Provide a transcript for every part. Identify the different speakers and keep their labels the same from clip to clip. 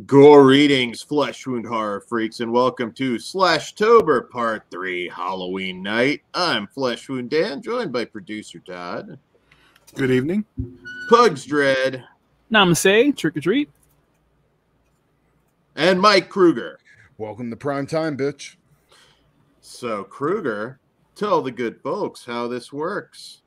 Speaker 1: Greetings, flesh wound horror freaks, and welcome to SLASHTOBER Part 3 Halloween Night. I'm Flesh Wound Dan, joined by producer Todd.
Speaker 2: Good evening.
Speaker 1: Pugs Dread.
Speaker 3: Namaste, trick or treat.
Speaker 1: And Mike Kruger.
Speaker 2: Welcome to prime time, bitch.
Speaker 1: So, Kruger, tell the good folks how this works.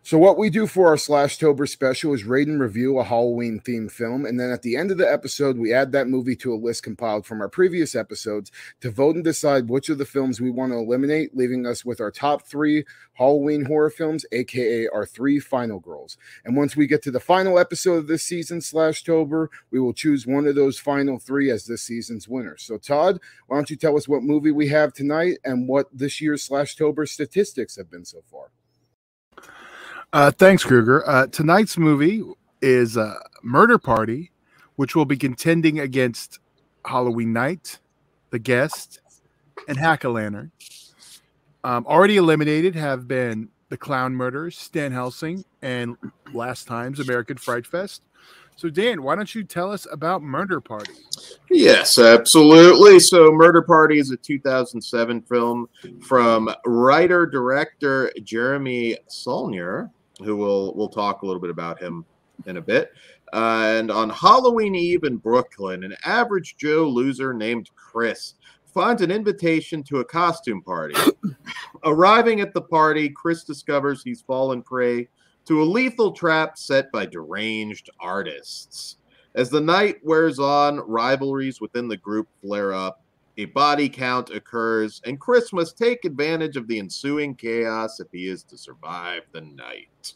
Speaker 2: So what we do for our SLASHTOBER special is rate and review a Halloween-themed film, and then at the end of the episode, we add that movie to a list compiled from our previous episodes to vote and decide which of the films we want to eliminate, leaving us with our top 3 Halloween horror films, aka our 3 final girls. And once we get to the final episode of this season, SLASHTOBER, we will choose one of those final 3 as this season's winner. So Todd, why don't you tell us what movie we have tonight and what this year's SLASHTOBER statistics have been so far?
Speaker 4: Thanks, Kruger. Tonight's movie is Murder Party, which will be contending against Halloween Night, The Guest, and Hack-A-Lantern. Already eliminated have been The Clown Murders, Stan Helsing, and last time's American Fright Fest. So, Dan, why don't you tell us about Murder Party?
Speaker 1: Yes, absolutely. So, Murder Party is a 2007 film from writer-director Jeremy Saulnier, who we'll talk a little bit about him in a bit. And on Halloween Eve in Brooklyn, an average Joe loser named Chris finds an invitation to a costume party. Arriving at the party, Chris discovers he's fallen prey to a lethal trap set by deranged artists. As the night wears on, rivalries within the group flare up, a body count occurs, and Chris must take advantage of the ensuing chaos if he is to survive the night.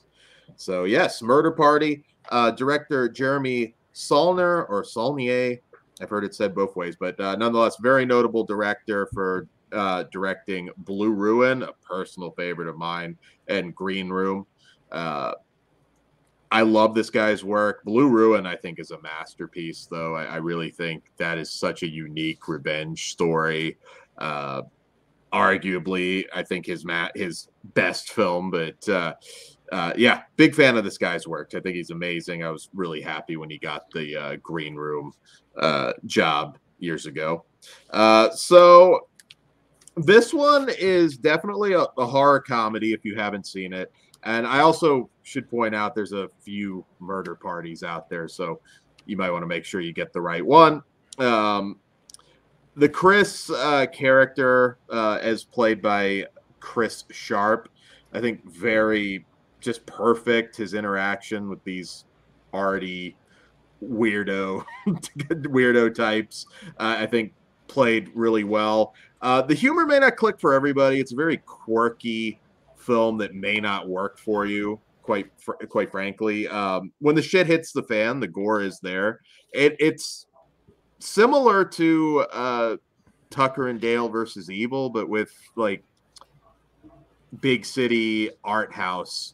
Speaker 1: So yes, Murder Party, director Jeremy Saulnier, or Saulnier, I've heard it said both ways, but nonetheless, very notable director for directing Blue Ruin, a personal favorite of mine, and Green Room. I love this guy's work. Blue Ruin, I think, is a masterpiece, though. I really think that is such a unique revenge story. Arguably, I think his best film, but yeah, big fan of this guy's work. I think he's amazing. I was really happy when he got the Green Room job years ago. So this one is definitely a horror comedy if you haven't seen it. And I also should point out there's a few murder parties out there, so you might want to make sure you get the right one. The Chris character, as played by Chris Sharp, I think very just perfect. His interaction with these already weirdo types, I think played really well. The humor may not click for everybody. It's a very quirky film that may not work for you, quite frankly. When the shit hits the fan, the gore is there. It's similar to Tucker and Dale versus Evil, but with like big city art house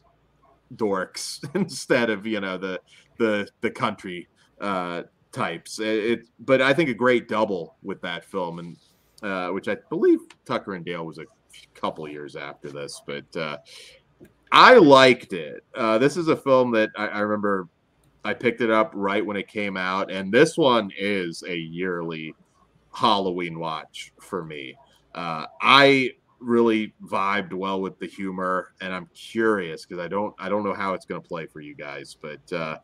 Speaker 1: dorks instead of, you know, the country types. But I think a great double with that film, and which I believe Tucker and Dale was a couple years after this, but I liked it. This is a film that I remember I picked it up right when it came out, and this one is a yearly Halloween watch for me. I really vibed well with the humor, and I'm curious because I don't know how it's going to play for you guys, but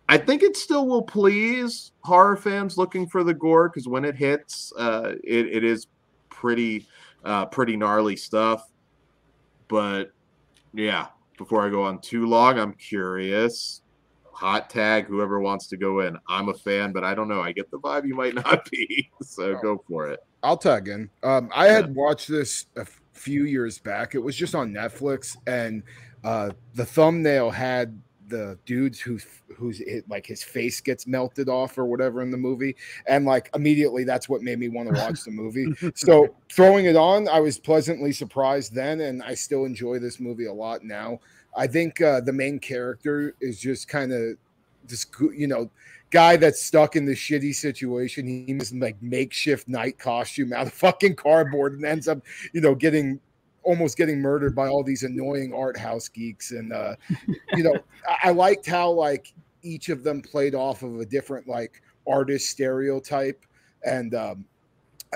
Speaker 1: I think it still will please horror fans looking for the gore, because when it hits, it is pretty gnarly stuff. But yeah, before I go on too long, I'm curious. Hot tag, whoever wants to go in. I'm a fan, but I don't know. I get the vibe you might not be. So go for it.
Speaker 2: I'll tag in. I had watched this a few years back. It was just on Netflix, and the thumbnail had the dudes like his face gets melted off or whatever in the movie, and like immediately that's what made me want to watch the movie. So throwing it on, I was pleasantly surprised then, and I still enjoy this movie a lot now. I think the main character is just kind of this, guy that's stuck in this shitty situation. He makes like makeshift night costume out of fucking cardboard and ends up, almost getting murdered by all these annoying art house geeks. And I liked how like each of them played off of a different like artist stereotype. And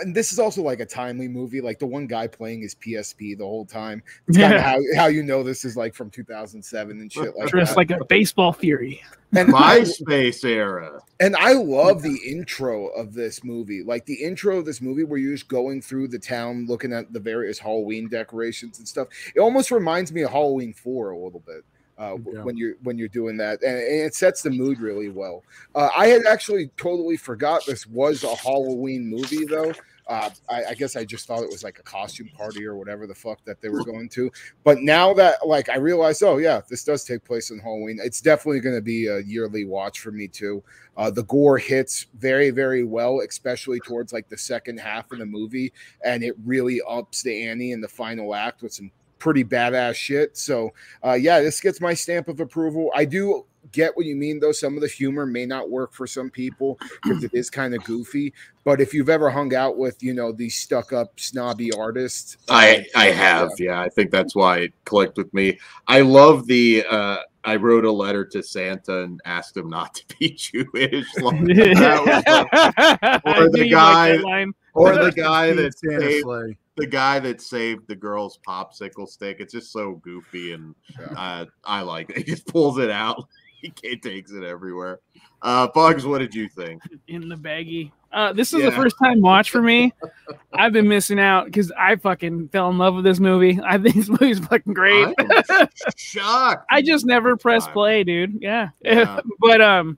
Speaker 2: this is also like a timely movie. Like the one guy playing his PSP the whole time. It's kind of how this is like from 2007 and shit like
Speaker 3: Dressed
Speaker 2: that.
Speaker 3: like a baseball fury.
Speaker 2: And
Speaker 1: MySpace era.
Speaker 2: And I love the intro of this movie. Like the intro of this movie where you're just going through the town looking at the various Halloween decorations and stuff. It almost reminds me of Halloween 4 a little bit. When you're doing that, and it sets the mood really well. I had actually totally forgot this was a Halloween movie though. I guess I just thought it was like a costume party or whatever the fuck that they were going to. But now that like I realized, oh yeah, this does take place on Halloween. It's definitely going to be a yearly watch for me too. The gore hits very, very well, especially towards like the second half of the movie, and it really ups the ante in the final act with some pretty badass shit. So this gets my stamp of approval. I do get what you mean though. Some of the humor may not work for some people because it is kind of goofy, but if you've ever hung out with these stuck up snobby artists,
Speaker 1: I have. Yeah, I think that's why it clicked with me. I love the I wrote a letter to Santa and asked him not to be Jewish. Or the guy that saved the girl's popsicle stick. It's just so goofy, and I like it. He just pulls it out. He takes it everywhere. Bugs, what did you think?
Speaker 3: In the baggie. This is the first time watch for me. I've been missing out because I fucking fell in love with this movie. I think this movie's fucking great.
Speaker 1: I'm shocked.
Speaker 3: I just never pressed play, dude. Yeah. But I'll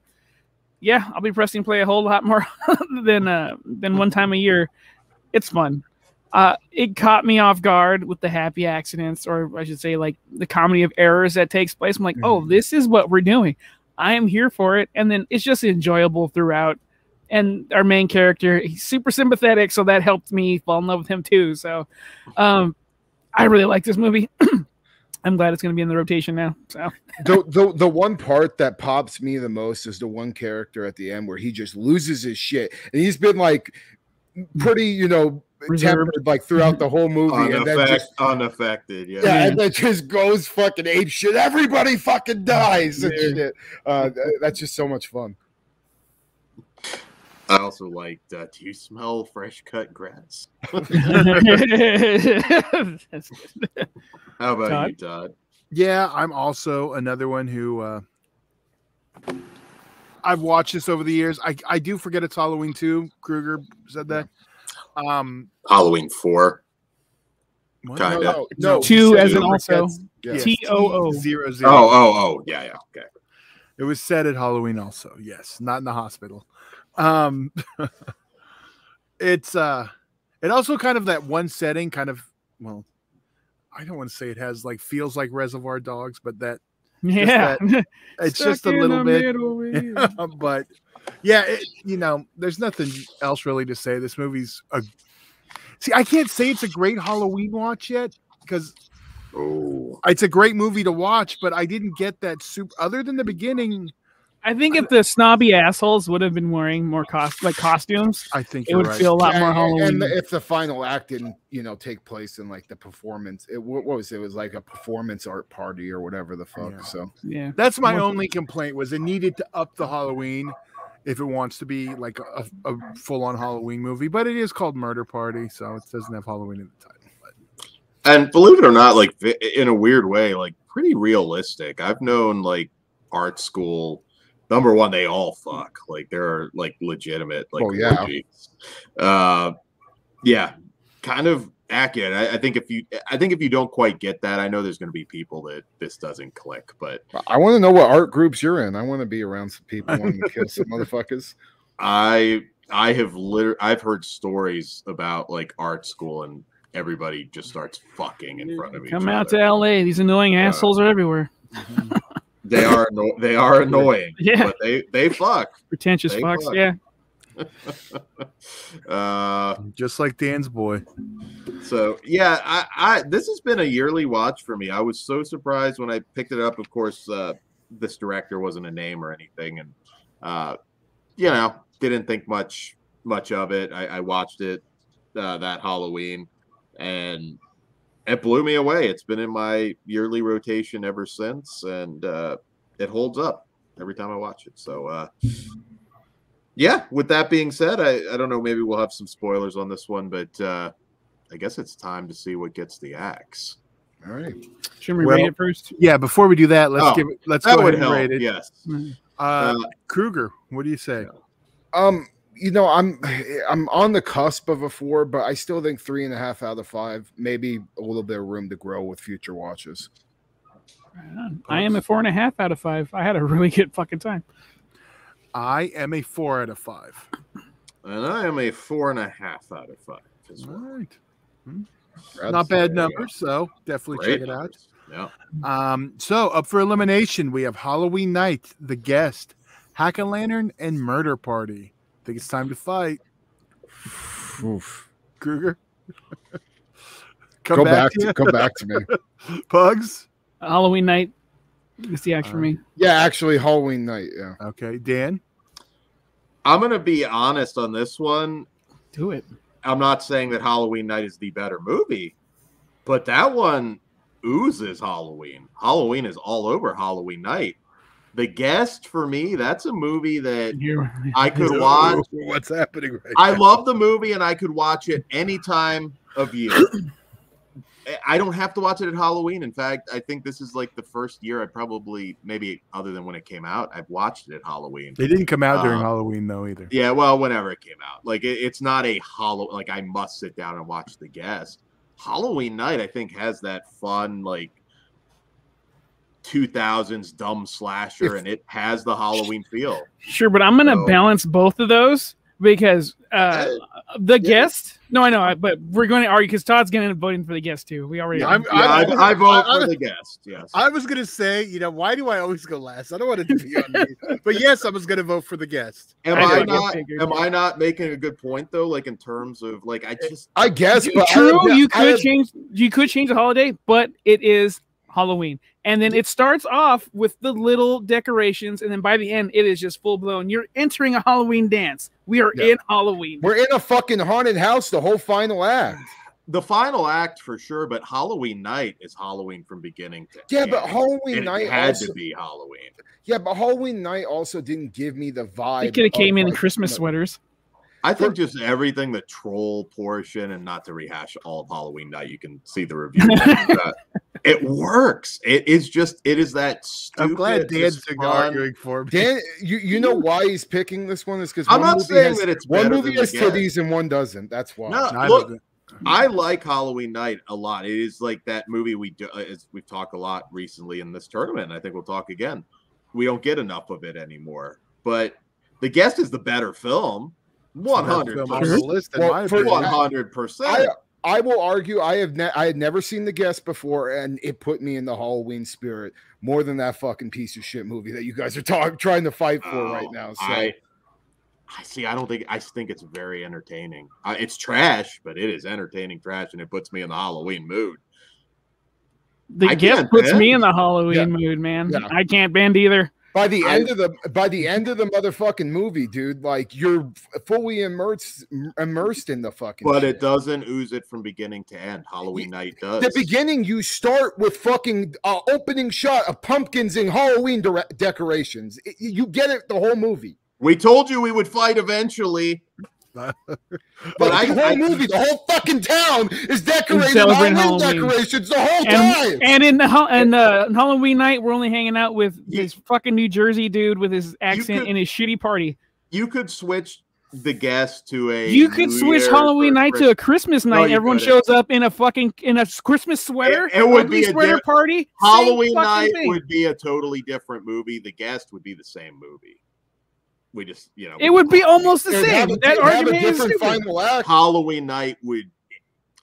Speaker 3: be pressing play a whole lot more than one time a year. It's fun. It caught me off guard with the happy accidents, or I should say like the comedy of errors that takes place. I'm like, oh, this is what we're doing. I am here for it. And then it's just enjoyable throughout. And our main character, he's super sympathetic, so that helped me fall in love with him too. So I really like this movie. I'm glad it's going to be in the rotation now. So
Speaker 2: the one part that pops me the most is the one character at the end where he just loses his shit. And he's been like pretty, tempered like throughout the whole movie, and then just
Speaker 1: unaffected,
Speaker 2: and then just goes fucking ape shit. Everybody fucking dies and shit. That's just so much fun.
Speaker 1: I also liked. Do you smell fresh cut grass? How about
Speaker 3: Todd?
Speaker 1: you, Todd?
Speaker 4: Yeah, I'm also another one who I've watched this over the years. I do forget it's Halloween 2. Kruger said that.
Speaker 1: Halloween 4. Kind of.
Speaker 2: No,
Speaker 3: 2 as in also.
Speaker 4: Yes.
Speaker 3: TOO.
Speaker 4: 00.
Speaker 1: Oh, yeah, okay.
Speaker 4: It was said at Halloween also. Yes, not in the hospital. It's it also kind of that one setting kind of, well, I don't want to say it has like feels like Reservoir Dogs, but that it's just a little bit but yeah, there's nothing else really to say. This movie's I can't say it's a great Halloween watch yet because it's a great movie to watch, but I didn't get that super other than the beginning.
Speaker 3: I think if the snobby assholes would have been wearing more costumes,
Speaker 4: I think
Speaker 3: it would feel a lot more Halloween.
Speaker 2: And if the final act didn't, take place in like the performance, it was like a performance art party or whatever the fuck.
Speaker 4: Yeah.
Speaker 2: So
Speaker 3: yeah,
Speaker 4: that's my only complaint was it needed to up the Halloween if it wants to be like a full-on Halloween movie, but it is called Murder Party, so it doesn't have Halloween in the title. But.
Speaker 1: And believe it or not, like in a weird way, like pretty realistic. I've known like art school. Number one, they all fuck. Like they're like legitimate. Like kind of accurate. I think if you don't quite get that, I know there's going to be people that this doesn't click. But
Speaker 2: I want to know what art groups you're in. I want to be around some people wanting to kill some motherfuckers.
Speaker 1: I've heard stories about like art school and everybody just starts fucking in front of each other.
Speaker 3: Come out to LA. These annoying assholes are everywhere.
Speaker 1: They are annoying.
Speaker 3: Yeah.
Speaker 1: But they fuck.
Speaker 3: Pretentious
Speaker 1: They
Speaker 3: fucks.
Speaker 1: fuck.
Speaker 3: Yeah.
Speaker 4: Just like Dan's boy.
Speaker 1: So yeah, I this has been a yearly watch for me. I was so surprised when I picked it up. Of course, this director wasn't a name or anything, and you know, didn't think much of it. I watched it that Halloween, and it blew me away. It's been in my yearly rotation ever since, and it holds up every time I watch it. So yeah, with that being said, I don't know, maybe we'll have some spoilers on this one, but I guess it's time to see what gets the axe.
Speaker 2: All right.
Speaker 3: Should we rate it first?
Speaker 4: Yeah, before we do that, let's go ahead and rate it.
Speaker 1: Yes.
Speaker 4: Kruger, what do you say?
Speaker 2: You know, I'm on the cusp of a 4, but I still think 3.5 out of 5. Maybe a little bit of room to grow with future watches.
Speaker 3: I am a 4.5 out of 5. I had a really good fucking time.
Speaker 4: I am a 4 out of 5.
Speaker 1: And I am a 4.5 out of 5 as well.
Speaker 4: All right. Not bad numbers, so definitely
Speaker 1: Great
Speaker 4: check it out.
Speaker 1: Yeah.
Speaker 4: So up for elimination, we have Halloween Night, The Guest, Hack-A-Lantern, and Murder Party. I think it's time to fight.
Speaker 2: Oof.
Speaker 4: Kruger,
Speaker 2: Go back to me.
Speaker 4: Pugs.
Speaker 3: Halloween Night is the act for me.
Speaker 2: Yeah, actually, Halloween Night. Yeah.
Speaker 4: Okay, Dan.
Speaker 1: I'm gonna be honest on this one.
Speaker 3: Do it.
Speaker 1: I'm not saying that Halloween Night is the better movie, but that one oozes Halloween. Halloween is all over Halloween Night. The Guest, for me, that's a movie that I could watch.
Speaker 4: What's happening right
Speaker 1: I
Speaker 4: now?
Speaker 1: love the movie, and I could watch it any time of year. I don't have to watch it at Halloween. In fact, I think this is like the first year I probably, maybe other than when it came out, I've watched it at Halloween.
Speaker 4: They didn't come out during Halloween, though, either.
Speaker 1: Yeah, well, whenever it came out. Like, it's not a like, I must sit down and watch The Guest. Halloween Night, I think, has that fun, like, 2000s dumb slasher, and it has the Halloween feel.
Speaker 3: Sure, but I'm going to balance both of those because The Guest. No, I know, but we're going to argue because Todd's going to end up voting for The Guest too. We already.
Speaker 1: I vote for The Guest. Yes.
Speaker 4: I was going to say, you know, why do I always go last? I don't want it to be on me, but yes, I was going to vote for The Guest.
Speaker 1: Am I not making a good point though? Like in terms of like,
Speaker 2: I guess, but
Speaker 3: true. You could change the holiday, but it is Halloween. And then it starts off with the little decorations, and then by the end, it is just full blown. You're entering a Halloween dance. We are in Halloween.
Speaker 2: We're in a fucking haunted house. The whole final act.
Speaker 1: The final act for sure, but Halloween Night is Halloween from beginning to end.
Speaker 2: But Halloween Night
Speaker 1: had to be Halloween.
Speaker 2: Yeah, but Halloween Night also didn't give me the vibe.
Speaker 3: They could have came in Christmas sweaters.
Speaker 1: I think just everything, the troll portion, and not to rehash all of Halloween Night, you can see the review. It works. It is that stupid.
Speaker 4: I'm glad Dan's arguing for me.
Speaker 2: Dan, you know why he's picking this one is because
Speaker 1: I'm not saying that it's
Speaker 2: one movie has titties and one doesn't. That's why.
Speaker 1: No, look, I like Halloween Night a lot. It is like that movie we do. We've talked a lot recently in this tournament. And I think we'll talk again. We don't get enough of it anymore. But The Guest is the better film. 100%. 100%.
Speaker 2: I will argue I had never seen The Guest before, and it put me in the Halloween spirit more than that fucking piece of shit movie that you guys are trying to fight for right now. So
Speaker 1: I see. I think it's very entertaining. It's trash, but it is entertaining trash, and it puts me in the Halloween mood.
Speaker 3: The Guest puts me in the Halloween mood, man. Yeah. I can't bend either.
Speaker 2: By the end of the motherfucking movie, dude, like you're fully immersed in the fucking.
Speaker 1: But
Speaker 2: shit.
Speaker 1: It doesn't ooze it from beginning to end. Halloween Night does.
Speaker 2: The beginning, you start with fucking opening shot of pumpkins and Halloween decorations. You get it the whole movie.
Speaker 1: We told you we would fight eventually.
Speaker 2: But the whole movie, the whole fucking town is decorated Halloween decorations the whole time.
Speaker 3: And in Halloween Night, we're only hanging out with this fucking New Jersey dude with his accent in his shitty party.
Speaker 1: You could switch The Guest to a.
Speaker 3: You could switch Halloween Night to a Christmas night. Everyone shows up in a Christmas sweater.
Speaker 1: It would be a
Speaker 3: sweater party.
Speaker 1: Halloween Night would be a totally different movie. The Guest would be the same movie. We just,
Speaker 3: it would be almost the same. That argument is stupid.
Speaker 1: Halloween Night would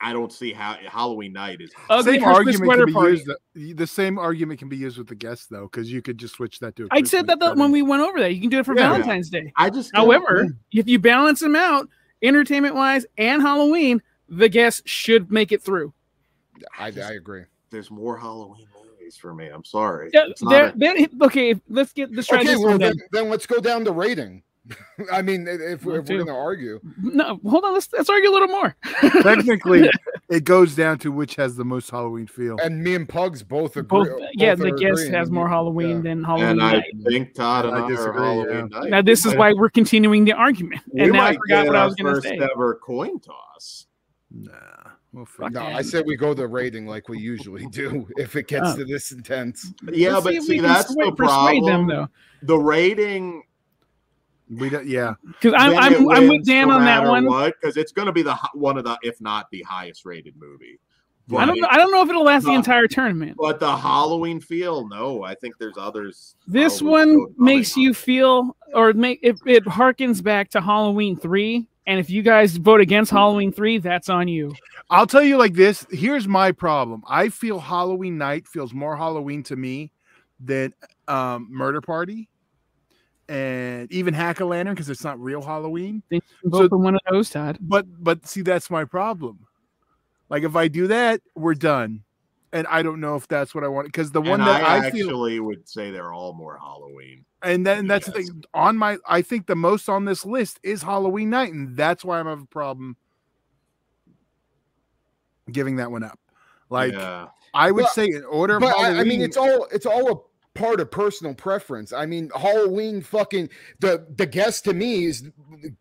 Speaker 1: I don't see how Halloween Night is.
Speaker 3: Ugly
Speaker 4: Same
Speaker 3: Christmas
Speaker 4: argument
Speaker 3: sweater
Speaker 4: can be
Speaker 3: party.
Speaker 4: used. The same argument can be used with the guest though, because you could just switch that to.
Speaker 3: I said that when we went over that. You can do it for Valentine's Day.
Speaker 1: I just
Speaker 3: However, if you balance them out, entertainment wise and Halloween, the guest should make it through.
Speaker 2: I agree.
Speaker 1: There's more Halloween movies for me. I'm sorry.
Speaker 3: Okay, let's try this one then.
Speaker 2: Then let's go down to rating. I mean, if we're going to argue.
Speaker 3: No, hold on. Let's argue a little more.
Speaker 4: Technically, it goes down to which has the most Halloween feel.
Speaker 2: And me and Pugs both agree.
Speaker 3: The guest has more Halloween than Halloween Night.
Speaker 1: And I think Todd and I disagree. Halloween Night.
Speaker 3: Now, this is why we're continuing the argument. And now I forgot what I was going to say.
Speaker 1: First ever coin toss.
Speaker 4: Nah.
Speaker 2: No, I said we go the rating like we usually do if it gets to this intense.
Speaker 1: Yeah, but see, that's the problem. Them, though. The rating.
Speaker 3: Because I'm with Dan on that one.
Speaker 1: Because it's going to be one of the, if not the highest rated movie. But
Speaker 3: I don't know if it'll last the entire tournament.
Speaker 1: But the Halloween feel, no, I think there's others.
Speaker 3: This one makes you feel, or it harkens back to Halloween 3. And if you guys vote against Halloween 3, that's on you.
Speaker 4: I'll tell you like this. Here's my problem. I feel Halloween Night feels more Halloween to me than Murder Party. And even Hack-A-Lantern, because it's not real Halloween.
Speaker 3: Vote for one of those, Todd.
Speaker 4: But see, that's my problem. Like if I do that, we're done. And I don't know if that's what I want. Because the one that I
Speaker 1: actually would say they're all more Halloween.
Speaker 4: And then that's the thing. I think the most on this list is Halloween Night, and that's why I'm having a problem giving that one up. Like I would say in order of Halloween.
Speaker 2: I mean, it's all a part of personal preference. I mean, Halloween fucking the guest to me is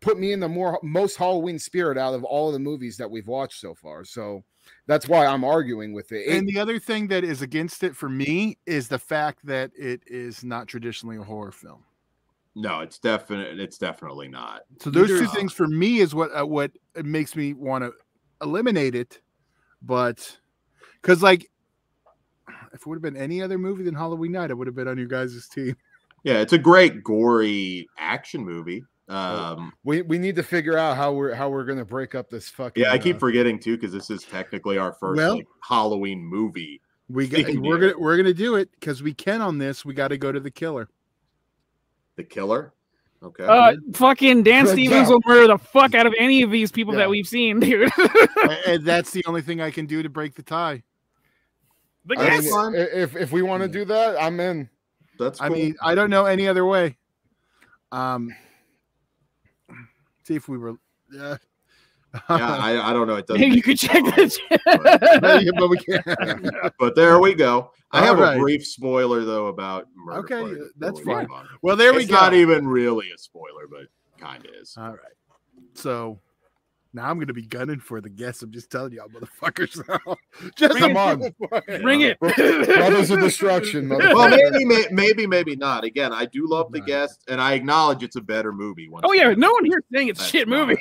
Speaker 2: put me in the most Halloween spirit out of all of the movies that we've watched so far. So that's why I'm arguing with it.
Speaker 4: And the other thing that is against it for me is the fact that it is not traditionally a horror film.
Speaker 1: No, it's definitely not.
Speaker 4: So those two things for me is what makes me want to eliminate it. But because like if it would have been any other movie than Halloween Night, I would have been on you guys' team.
Speaker 1: Yeah, it's a great gory action movie.
Speaker 2: We need to figure out how we're gonna break up this fucking.
Speaker 1: Yeah, I keep forgetting too because this is technically our first Halloween movie.
Speaker 4: We're gonna do it because we can on this. We got to go to the killer.
Speaker 1: The killer. Okay.
Speaker 3: Fucking Dan Stevens will murder the fuck out of any of these people that we've seen, dude.
Speaker 4: And that's the only thing I can do to break the tie.
Speaker 2: If we want to do that, I'm in.
Speaker 1: That's cool.
Speaker 4: I mean, I don't know any other way. See if we were.
Speaker 1: Yeah, I don't know. It doesn't.
Speaker 3: You could check the
Speaker 4: chat, but we can't.
Speaker 1: But there we go. I have a brief spoiler though about Murder Party.
Speaker 4: That's fine. Well, there we go.
Speaker 1: It's not even really a spoiler, but kind of is.
Speaker 4: All right. So now I'm going to be gunning for the guess. I'm just telling y'all, motherfuckers. Just
Speaker 2: come on,
Speaker 3: bring it.
Speaker 2: Brothers of Destruction.
Speaker 1: Well, maybe not. Again, I do love the guest, and I acknowledge it's a better movie.
Speaker 3: No one here saying it's a shit movie.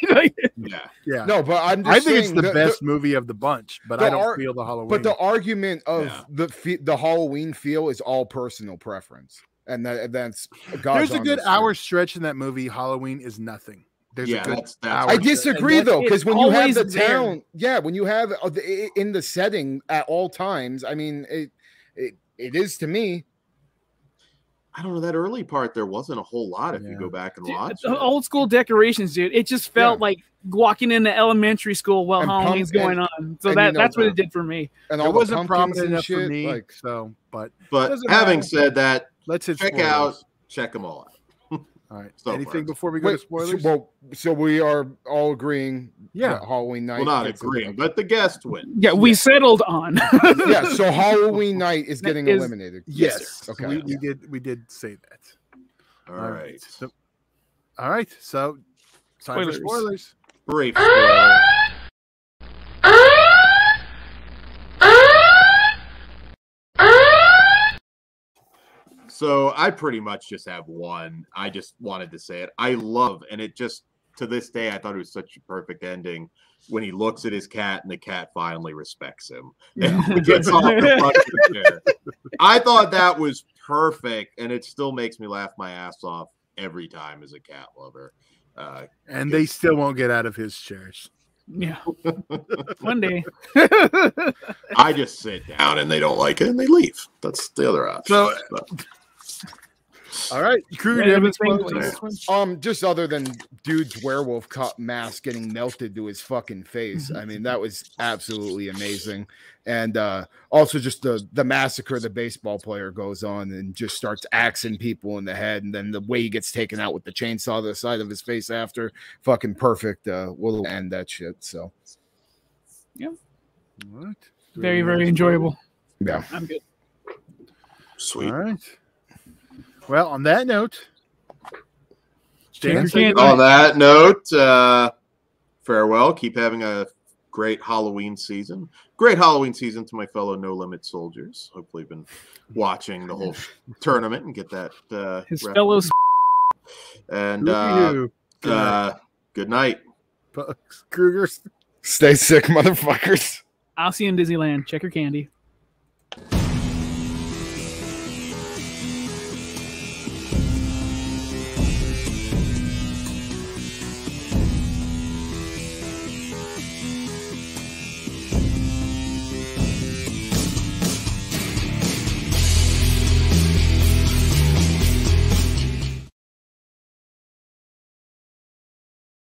Speaker 1: Yeah.
Speaker 2: No, but
Speaker 4: I think it's the best movie of the bunch, but I don't feel the Halloween.
Speaker 2: But the argument of the Halloween feel is all personal preference, and that's God's
Speaker 4: there's a good hour stretch in that movie. Halloween is nothing.
Speaker 1: That's
Speaker 2: I disagree though, because when you have the town, when you have in the setting at all times, I mean, it is to me.
Speaker 1: I don't know, that early part there wasn't a whole lot if you go back and watch
Speaker 3: the old school decorations, dude. It just felt like walking into elementary school while Halloween's going on. So that's what it did for me.
Speaker 2: And
Speaker 4: it wasn't prominent enough for me. But
Speaker 1: having said that,
Speaker 4: let's
Speaker 1: check them all out.
Speaker 4: All right. So anything before we go to spoilers?
Speaker 2: So we are all agreeing. Yeah, Halloween Night.
Speaker 1: Well, not agreeing, but the guest wins.
Speaker 3: Yeah, we settled on.
Speaker 2: So Halloween Night is getting eliminated.
Speaker 4: Yes.
Speaker 2: Okay.
Speaker 4: We did say that.
Speaker 1: All right.
Speaker 4: All right. So time for spoilers.
Speaker 1: Brief spoiler. So I pretty much just have one. I just wanted to say it. I love, and it just, to this day, I thought it was such a perfect ending when he looks at his cat and the cat finally respects him. And gets off the fucking chair. I thought that was perfect, and it still makes me laugh my ass off every time as a cat lover.
Speaker 4: And they still won't get out of his chairs.
Speaker 3: Yeah. One day.
Speaker 1: I just sit down and they don't like it and they leave. That's the other option.
Speaker 4: All right, Kruger,
Speaker 2: just other than dude's werewolf mask getting melted to his fucking face. I mean, that was absolutely amazing. And also just the massacre the baseball player goes on and just starts axing people in the head, and then the way he gets taken out with the chainsaw to the side of his face after, fucking perfect. We'll end that shit. So
Speaker 3: yeah.
Speaker 4: What?
Speaker 3: Very, very enjoyable.
Speaker 2: Yeah.
Speaker 3: I'm good.
Speaker 4: Sweet. All right. Well, on that note,
Speaker 1: farewell. Keep having a great Halloween season. Great Halloween season to my fellow No Limit soldiers. Hopefully, you've been watching the whole tournament and get that.
Speaker 3: His fellows.
Speaker 1: And good night.
Speaker 4: Kruger.
Speaker 2: Stay sick, motherfuckers.
Speaker 3: I'll see you in Disneyland. Check your candy.